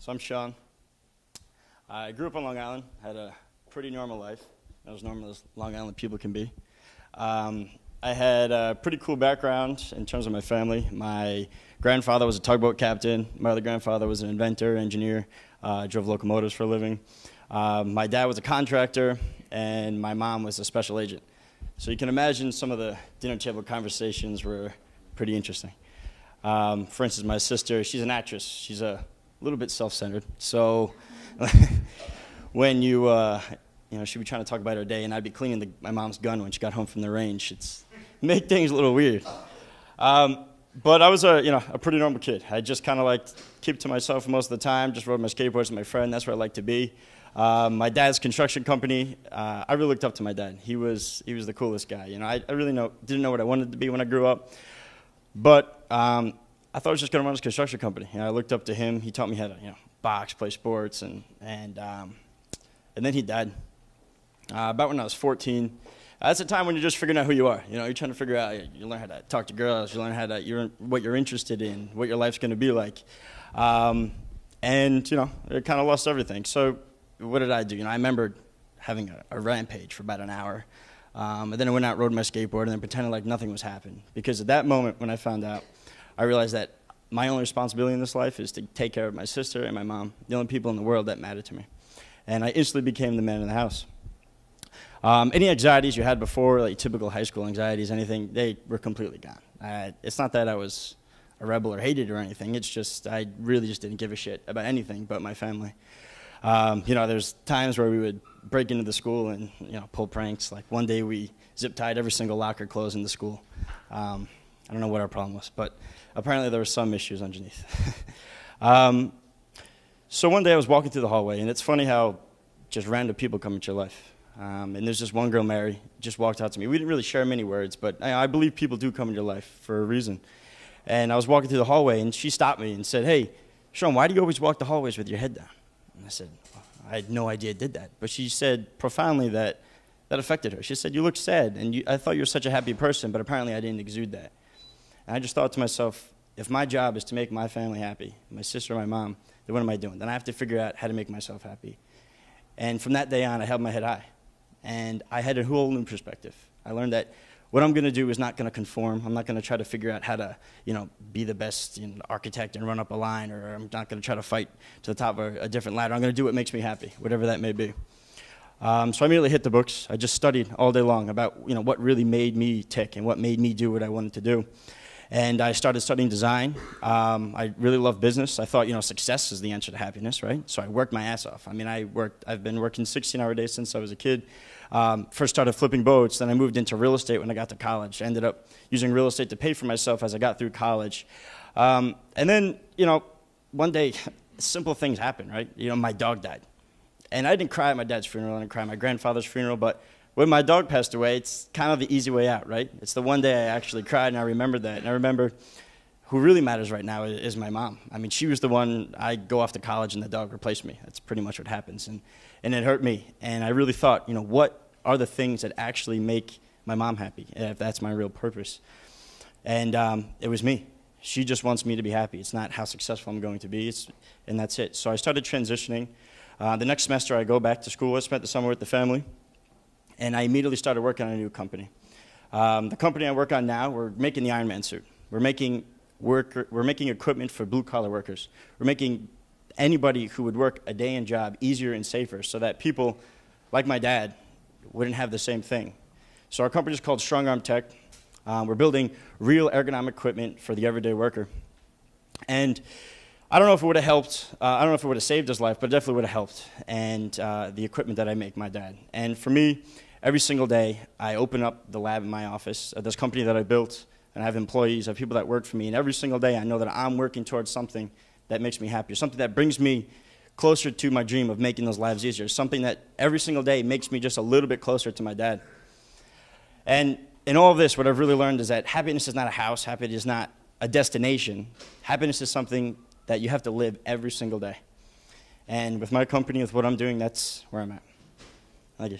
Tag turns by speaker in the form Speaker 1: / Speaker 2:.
Speaker 1: So I'm Sean. I grew up on Long Island, had a pretty normal life, as normal as Long Island people can be. I had a pretty cool background in terms of my family. My grandfather was a tugboat captain. My other grandfather was an inventor, engineer, drove locomotives for a living. My dad was a contractor, and my mom was a special agent. So you can imagine some of the dinner table conversations were pretty interesting. For instance, my sister, she's an actress. She's a little bit self-centered. So when she'd be trying to talk about her day, and I'd be cleaning my mom's gun when she got home from the range. It's make things a little weird. But I was a pretty normal kid. I just kind of liked keep to myself most of the time, just rode my skateboards with my friend. That's where I liked to be. My dad's construction company, I really looked up to my dad. He was the coolest guy. I really didn't know what I wanted to be when I grew up. But I thought I was just going to run his construction company. I looked up to him. He taught me how to box, play sports, and then he died. About when I was 14. That's a time when you're just figuring out who you are. You're trying to figure out, you learn how to talk to girls, you learn how to, what you're interested in, what your life's going to be like. It kind of lost everything. So what did I do? I remember having a rampage for about an hour. And then I went out, rode my skateboard, and then pretended like nothing was happening. Because at that moment, when I found out, I realized that my only responsibility in this life is to take care of my sister and my mom, the only people in the world that mattered to me. And I instantly became the man in the house. Any anxieties you had before, like typical high school anxieties, anything, they were completely gone. It's not that I was a rebel or hated or anything. It's just I really just didn't give a shit about anything but my family. There's times where we would break into the school and pull pranks. Like one day we zip-tied every single locker closed in the school. I don't know what our problem was, but apparently there were some issues underneath. So one day I was walking through the hallway, and it's funny how just random people come into your life. And there's this one girl, Mary, just walked out to me. We didn't really share many words, but I believe people do come in your life for a reason. And I was walking through the hallway, and she stopped me and said, "Hey, Sean, why do you always walk the hallways with your head down?" And I said, I had no idea I did that. But she said profoundly that affected her. She said, "You look sad, and I thought you were such a happy person, but apparently I didn't exude that." And I just thought to myself, if my job is to make my family happy, my sister and my mom, then what am I doing? Then I have to figure out how to make myself happy. And from that day on, I held my head high. And I had a whole new perspective. I learned that what I'm going to do is not going to conform. I'm not going to try to figure out how to, be the best architect and run up a line, or I'm not going to try to fight to the top of a different ladder. I'm going to do what makes me happy, whatever that may be. So I immediately hit the books. I just studied all day long about, what really made me tick and what made me do what I wanted to do. And I started studying design. I really love business. I thought, success is the answer to happiness, right? So I worked my ass off. I've been working 16-hour days since I was a kid. First started flipping boats, then I moved into real estate when I got to college. I ended up using real estate to pay for myself as I got through college. And then, one day, simple things happened, right? My dog died. And I didn't cry at my dad's funeral, I didn't cry at my grandfather's funeral, but when my dog passed away, it's kind of the easy way out, right? It's the one day I actually cried, and I remembered that. And I remember who really matters right now is my mom. She was the one. I go off to college, and the dog replaced me. That's pretty much what happens. And it hurt me. And I really thought, what are the things that actually make my mom happy, if that's my real purpose? And it was me. She just wants me to be happy. It's not how successful I'm going to be, and that's it. So I started transitioning. The next semester, I go back to school. I spent the summer with the family. And I immediately started working on a new company. The company I work on now, we're making the Iron Man suit. We're making equipment for blue-collar workers. We're making anybody who would work a day-in job easier and safer so that people like my dad wouldn't have the same thing. So our company is called Strong Arm Tech. We're building real ergonomic equipment for the everyday worker. And I don't know if it would have helped. I don't know if it would have saved his life, but it definitely would have helped. And the equipment that I make, my dad. And for me, every single day, I open up the lab in my office, this company that I built, and I have employees, I have people that work for me, and every single day I know that I'm working towards something that makes me happier, something that brings me closer to my dream of making those lives easier, something that every single day makes me just a little bit closer to my dad. And in all of this, what I've really learned is that happiness is not a house, happiness is not a destination. Happiness is something that you have to live every single day. And with my company, with what I'm doing, that's where I'm at. Thank you.